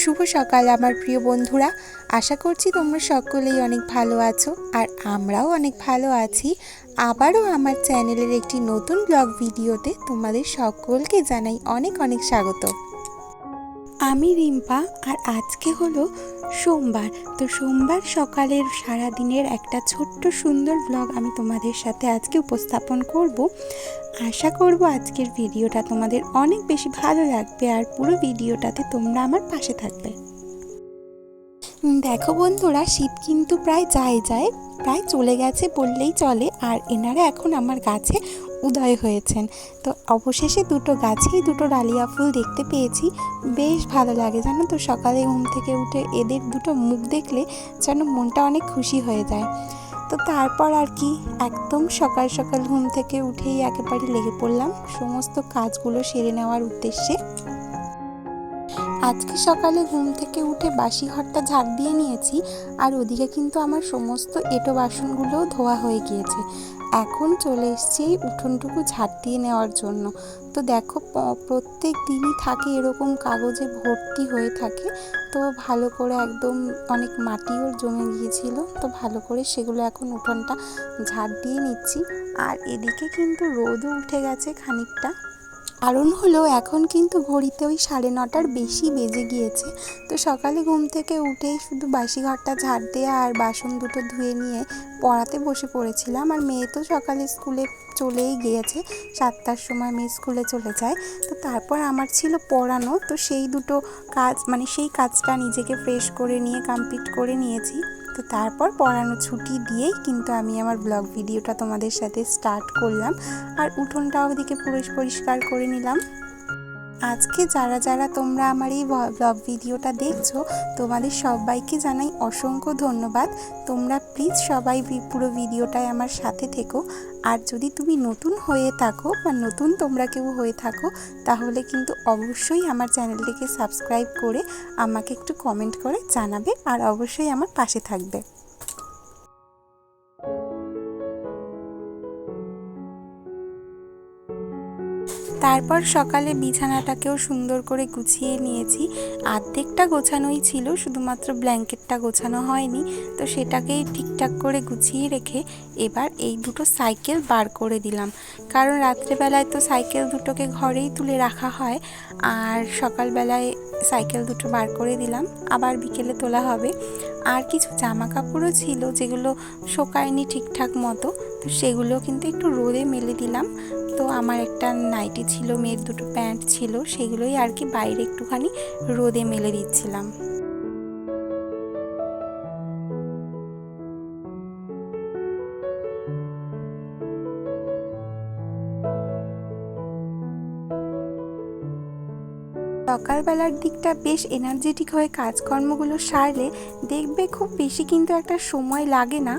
শুভ সকাল আমার প্রিয় বন্ধুরা। আশা করছি তোমরা সকলেই অনেক ভালো আছো, আর আমরাও অনেক ভালো আছি। আবারও আমার চ্যানেলের একটি নতুন ব্লগ ভিডিওতে তোমাদের সকলকে জানাই অনেক অনেক স্বাগত। আমি রিম্পা, আর আজকে হলো সোমবার। তো সোমবার সকালের সারাদিনের একটা ছোট্ট সুন্দর ব্লগ আমি তোমাদের সাথে আজকে উপস্থাপন করব। আশা করব আজকের ভিডিওটা তোমাদের অনেক বেশি ভালো লাগবে, আর পুরো ভিডিওটাতে তোমরা আমার পাশে থাকবে। দেখো বন্ধুরা, শীত কিন্তু প্রায় প্রায় চলে গেছে বললেই চলে। আর এনারা এখন আমার গাছে উদয় হয়েছেন। তো অবশেষে দুটো গাছেই দুটো ডালিয়া ফুল দেখতে পেয়েছি। বেশ ভালো লাগে জানো তো, সকালে ঘুম থেকে উঠে এদের দুটো মুখ দেখলে যেন মনটা অনেক খুশি হয়ে যায়। তো তারপর আর কি, একদম সকাল সকাল ঘুম থেকে উঠেই একেবারে লেগে পড়লাম সমস্ত কাজগুলো সেরে নেওয়ার উদ্দেশ্যে। আজকে সকালে ঘুম থেকে উঠে বাসি ঘরটা ঝাড় দিয়ে নিয়েছি, আর ওদিকে কিন্তু আমার সমস্ত এঁটো বাসনগুলোও ধোয়া হয়ে গিয়েছে। এখন চলে এসেছি উঠোনটুকু ঝাড় দিয়ে নেওয়ার জন্য। তো দেখো, প্রত্যেক দিনই থাকে এরকম কাগজে ভর্তি হয়ে থাকে। তো ভালো করে একদম অনেক মাটিও জমে গিয়েছিল, তো ভালো করে সেগুলো এখন উঠোনটা ঝাড় দিয়ে নিচ্ছি। আর এদিকে কিন্তু রোদও উঠে গেছে খানিকটা। কারণ হলো এখন কিন্তু ঘড়িতে ওই 9:30টার বেশি বেজে গিয়েছে। তো সকালে ঘুম থেকে উঠেই শুধু বাসি ঘরটা ঝাড় দেওয়া আর বাসন দুটো ধুয়ে নিয়ে পড়াতে বসে পড়েছিলাম। আর মেয়ে তো সকালে স্কুলে চলেই গিয়েছে, 7টার সময় মেয়ে স্কুলে চলে যায়। তো তারপর আমার ছিল পড়ানো, তো সেই দুটো কাজ সেই কাজটা নিজেকে ফ্রেশ করে নিয়ে কমপ্লিট করে নিয়েছি। তো তারপর পড়ানো ছুটি দিয়েই কিন্তু আমি আমার ব্লগ ভিডিওটা তোমাদের সাথে স্টার্ট করলাম। আর উঠোনটাও ওদিকে পুরো পরিষ্কার করে নিলাম। আজকে যারা যারা তোমরা আমার এই ব্লগ ভিডিওটা দেখছো, তোমাদের সবাইকে জানাই অসংখ্য ধন্যবাদ। তোমরা প্লিজ সবাই পুরো ভিডিওটায় আমার সাথে থেকো। আর যদি তুমি নতুন হয়ে থাকো বা নতুন তোমরা কেউ হয়ে থাকো, তাহলে কিন্তু অবশ্যই আমার চ্যানেলটিকে সাবস্ক্রাইব করে আমাকে একটু কমেন্ট করে জানাবে, আর অবশ্যই আমার পাশে থাকবে। তারপর সকালে বিছানাটাকেও সুন্দর করে গুছিয়ে নিয়েছি। অর্ধেকটা গোছানোই ছিল, শুধুমাত্র ব্ল্যাঙ্কেটটা গোছানো হয়নি। তো সেটাকেই ঠিকঠাক করে গুছিয়ে রেখে এবার এই দুটো সাইকেল বার করে দিলাম। কারণ রাত্রেবেলায় তো সাইকেল দুটোকে ঘরেই তুলে রাখা হয়, আর সকালবেলায় সাইকেল দুটো বার করে দিলাম, আবার বিকেলে তোলা হবে। আর কিছু জামা কাপড়ও ছিল যেগুলো শোকায়নি ঠিকঠাক মতো, তো সেগুলো কিন্তু একটু রোদে মেলে দিলাম। তো আমার একটা নাইটি ছিল, মেয়ের দুটো প্যান্ট ছিল, সেগুলোই আর কি বাইরে একটুখানি রোদে মেলে দিচ্ছিলাম। সকালবেলার দিকটা বেশ এনার্জেটিক হয়ে কাজকর্মগুলো সারলে দেখবে খুব বেশি কিন্তু একটা সময় লাগে না।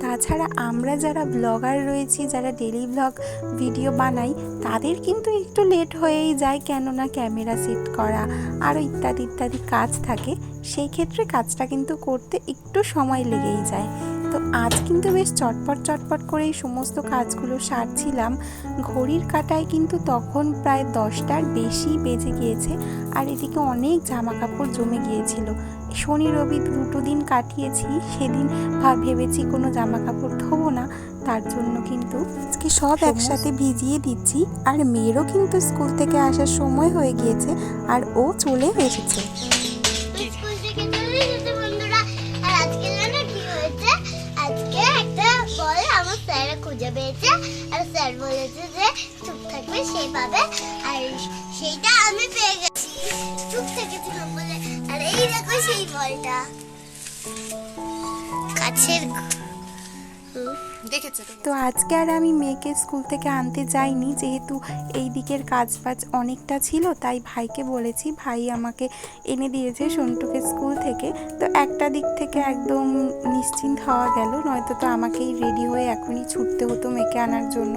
তাছাড়া আমরা যারা ব্লগার রয়েছি, যারা ডেলি ব্লগ ভিডিও বানাই, তাদের কিন্তু একটু লেট হয়েই যায়, কেননা ক্যামেরা সেট করা আরও ইত্যাদি ইত্যাদি কাজ থাকে। সেই ক্ষেত্রে কাজটা কিন্তু করতে একটু সময় লেগেই যায়। তো আজ কিন্তু বেশ চটপট করে এই সমস্ত কাজগুলো সারছিলাম। ঘড়ির কাঁটায় কিন্তু তখন প্রায় 10টার বেশি বেজে গিয়েছে। আর এদিকে অনেক জামা কাপড় জমে গিয়েছিল। শনি রবি দুটো দিন কাটিয়েছি, সেদিন ভেবেছি কোনো জামা কাপড় ধোবো না, তার জন্য কিন্তু আজকে সব একসাথে ভিজিয়ে দিচ্ছি। আর মেয়েরও কিন্তু স্কুল থেকে আসার সময় হয়ে গিয়েছে, আর ও চলে এসেছে। খুঁজে পেয়েছে, আর স্যার বলেছে যে চুপ থাকবে সেইভাবে, আর সেইটা আমি পেয়ে গেছি, চুপ থেকেছিলাম বলে। আর এই দেখো সেই বলটা কাছের দেখেছে। তো আজকে আর আমি মেয়েকে স্কুল থেকে আনতে যাইনি, যেহেতু এই দিকের কাজ বাজ অনেকটা ছিল, তাই ভাইকে বলেছি, ভাই আমাকে এনে দিয়েছে সন্টুকে স্কুল থেকে। তো একটা দিক থেকে একদম নিশ্চিন্ত হওয়া গেল, নয়তো তো আমাকেই রেডি হয়ে এখনই ছুটতে হতো মেয়েকে আনার জন্য।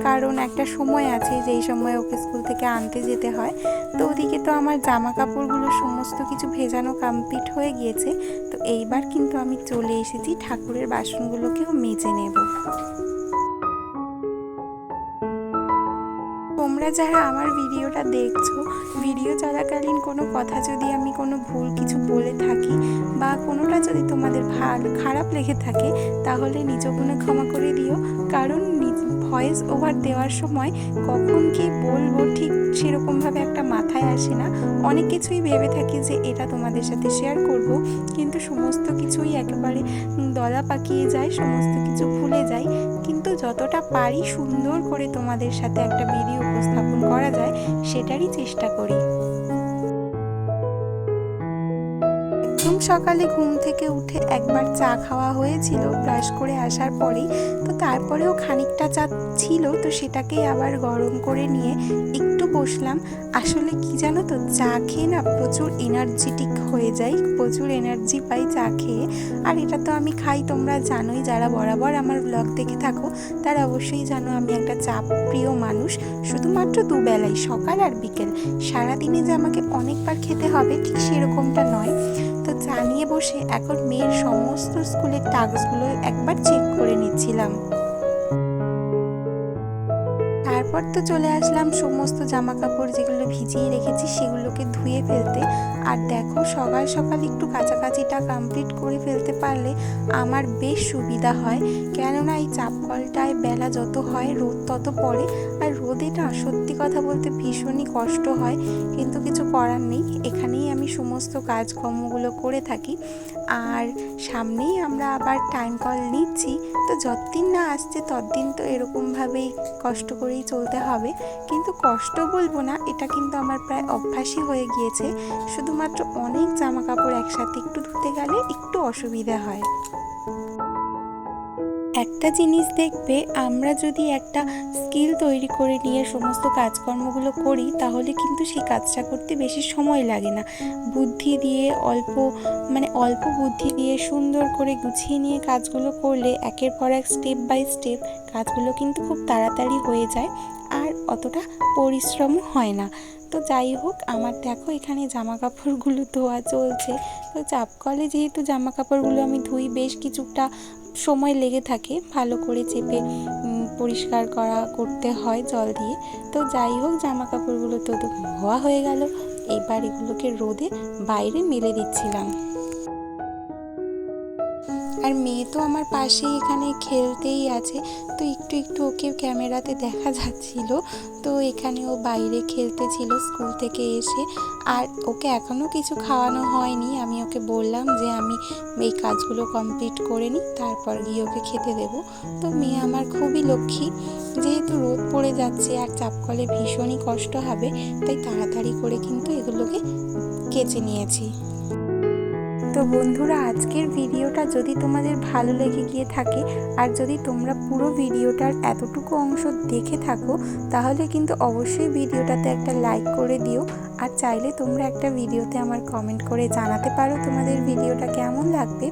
কারণ একটা সময় আছে যেই সময় ওকে স্কুল থেকে আনতে যেতে হয়। তো ওদিকে তো আমার জামা কাপড়গুলো সমস্ত কিছু ভেজানো কমপ্লিট হয়ে গিয়েছে। তো এইবার কিন্তু আমি চলে এসেছি ঠাকুরের বাসনগুলোকেও মেজে নেব। তোমরা যারা আমার ভিডিওটা দেখছো, ভিডিও চলাকালীন কোনো কথা যদি আমি কোনো ভুল কিছু বলে থাকি বা কোনোটা যদি তোমাদের খারাপ লেগে থাকে, তাহলে নিজ গুণে ক্ষমা করে দিও। কারণ ভয়েস ওভার দেওয়ার সময় কখন কি বলবো ঠিক সেরকমভাবে একটা মাথায় আসে না। অনেক কিছুই ভেবে থাকি যে এটা তোমাদের সাথে শেয়ার করব, কিন্তু সমস্ত কিছুই একেবারে দলা পাকিয়ে যায়, সমস্ত কিছু ভুলে যাই। কিন্তু যতটা পারি সুন্দর করে তোমাদের সাথে একটা ভিডিও উপস্থাপন করা যায় সেটারই চেষ্টা করি। একদম সকালে ঘুম থেকে উঠে একবার চা খাওয়া হয়েছিল ব্রাশ করে আসার পরেই, তো তারপরেও খানিকটা চা ছিল, তো সেটাকেই আবার গরম করে নিয়ে একটু বসলাম। আসলে কি জানো তো, চা খেয়ে না প্রচুর এনার্জেটিক হয়ে যাই, প্রচুর এনার্জি পাই চা খেয়ে। আর এটা তো আমি খাই, তোমরা জানোই, যারা বরাবর আমার ব্লগ দেখে থাকো তারা অবশ্যই জানো আমি একটা চা প্রিয় মানুষ। শুধুমাত্র দুবেলাই, সকাল আর বিকেল। সারাদিনে যে আমাকে অনেকবার খেতে হবে ঠিক সেরকমটা নয়। তো চা নিয়ে বসে এখন মেয়ের সমস্ত স্কুলের টাস্কগুলো একবার চেক করে নিচ্ছিলাম। তারপর তো চলে আসলাম সমস্ত জামা কাপড় যেগুলো ভিজিয়ে রেখেছি সেগুলোকে ধুয়ে ফেলতে। আর দেখো সকাল সকাল একটু কাচাকাচিটা কমপ্লিট করে ফেলতে পারলে আমার বেশ সুবিধা হয়, কেননা এই চাপ কলটায় বেলা যত হয় রোদ তত পড়ে। আর রোদে না সত্যি কথা বলতে ভীষণই কষ্ট হয়, কিন্তু কিছু করার নেই, এখানেই আমি সমস্ত কাজকর্মগুলো করে থাকি। আর সামনেই আমরা আবার টাইম কল নিচ্ছি, তো যতদিন না আসছে ততদিন তো এরকমভাবেই কষ্ট করেই চলতে হবে। কিন্তু কষ্ট বলবো না, এটা কিন্তু আমার প্রায় অভ্যাসই হয়ে গিয়েছে। শুধুমাত্র অনেক জামা কাপড় একসাথে একটু ধুতে গেলে একটু অসুবিধা হয়। একটা জিনিস দেখবে, আমরা যদি একটা স্কিল তৈরি করে নিয়ে সমস্ত কাজকর্মগুলো করি তাহলে কিন্তু সেই কাজটা করতে বেশি সময় লাগে না। বুদ্ধি দিয়ে অল্প বুদ্ধি দিয়ে সুন্দর করে গুছিয়ে নিয়ে কাজগুলো করলে একের পর এক স্টেপ বাই স্টেপ কাজগুলো কিন্তু খুব তাড়াতাড়ি হয়ে যায় আর অতটা পরিশ্রমও হয় না। তো যাই হোক, আমার দেখো এখানে জামা কাপড়গুলো ধোয়া চলছে। তো চাপ কলে যেহেতু জামা কাপড়গুলো আমি ধুই, বেশ কিছুটা সময় লেগে থাকে, ভালো করে চেপে পরিষ্কার করতে হয় জল দিয়ে। তো যাই হোক, জামা কাপড়গুলো তো ধোয়া হয়ে গেল, এবার এগুলোকে রোদে বাইরে মেলে দিচ্ছিলাম। আর মেয়ে তো আমার পাশেই এখানে খেলতেই আছে, তো একটু একটু ওকে ক্যামেরাতে দেখা যাচ্ছিল। তো এখানে ও বাইরে খেলতেছিল স্কুল থেকে এসে। আর ওকে এখনও কিছু খাওয়ানো হয়নি, আমি ওকে বললাম যে আমি এই কাজগুলো কমপ্লিট করে নিই, তারপর গিয়ে ওকে খেতে দেবো। তো মেয়ে আমার খুবই লক্ষ্মী, যেহেতু রোদ পড়ে যাচ্ছে আর চাপ কলে ভীষণই কষ্ট হবে, তাই তাড়াতাড়ি করে কিন্তু এগুলোকে কেচে নিয়েছি। তো বন্ধুরা, আজকের ভিডিওটা যদি তোমাদের ভালো লেগে গিয়ে থাকে আর যদি তোমরা পুরো ভিডিওটার এতটুকু অংশ দেখে থাকো, তাহলে কিন্তু অবশ্যই ভিডিওটাতে একটা লাইক করে দিও। আর চাইলে তোমরা একটা ভিডিওতে আমার কমেন্ট করে জানাতে পারো তোমাদের ভিডিওটা কেমন লাগবে।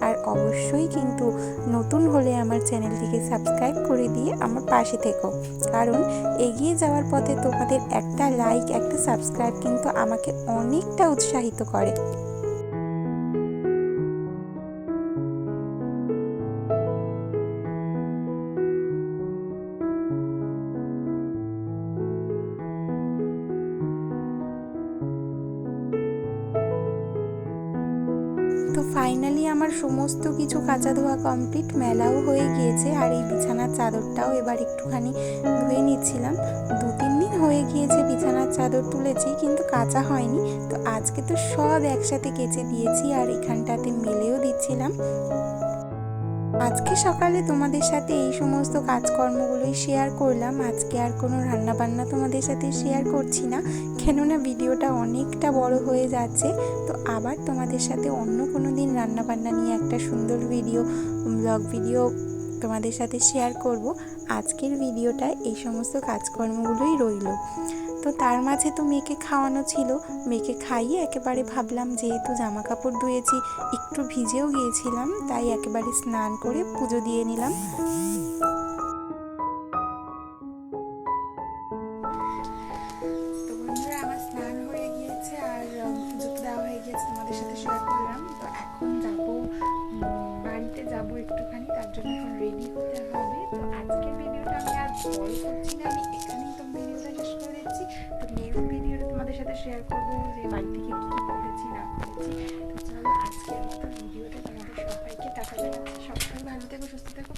আর অবশ্যই কিন্তু নতুন হলে আমার চ্যানেলটিকে সাবস্ক্রাইব করে দিয়ে আমার পাশে থেকো, কারণ এগিয়ে যাওয়ার পথে তোমাদের একটা লাইক, একটা সাবস্ক্রাইব কিন্তু আমাকে অনেকটা উৎসাহিত করে। তো ফাইনালি আমার সমস্ত কিছু কাচা ধোয়া কমপ্লিট, মেলাও হয়ে গিয়েছে। আর এই বিছানার চাদরটাও এবার একটুখানি ধুয়ে নিচ্ছিলাম। 2-3 দিন হয়ে গিয়েছে বিছানার চাদর তুলেছি, কিন্তু কাচা হয়নি। তো আজকে তো সব একসাথে কেচে দিয়েছি আর এখানটাতে মেলেও দিচ্ছিলাম। আজকে সকালে তোমাদের সাথে এই সমস্ত কাজকর্মগুলোই শেয়ার করলাম। আজকে আর কোনো রান্নাবান্না তোমাদের সাথে শেয়ার করছি না, কেননা ভিডিওটা অনেকটা বড় হয়ে যাচ্ছে। তো আবার তোমাদের সাথে অন্য কোনো দিন রান্নাবান্না নিয়ে একটা সুন্দর ব্লগ ভিডিও তোমাদের সাথে শেয়ার করব। আজকের ভিডিওটায় এই সমস্ত কাজকর্মগুলোই রইল। তো তার মাঝে তো মেয়েকে খাওয়ানো ছিল, মেয়েকে খাইয়ে একেবারে ভাবলাম যেহেতু জামা কাপড় ধুয়েছি একটু ভিজেও গিয়েছিলাম, তাই একেবারে স্নান করে পুজো দিয়ে নিলাম। তো বন্ধুরা, আমার স্নান হয়ে গিয়েছে আর পুজো দেওয়া হয়ে গিয়েছে, তোমাদের সাথে শেয়ার করলাম। তো এখন যাবো বাড়িতে, যাবো একটুখানি, তার জন্য এখন রেডি হতে হবে। তো আজকের ভিডিওটা আমি আর বড় করছি না, আমি এখানেই তো ভিডিওটা শেষ করছি। তো নেক্সট ভিডিওতে তোমাদের সাথে শেয়ার করবো যে বাড়ি থেকে কী কী করেছি না করেছি। তো চলো আজকের মতো ভিডিওটা তোমাদের সবাইকে টাকা জানাচ্ছি। সবাই ভালো থেকো, সুস্থ থেকো।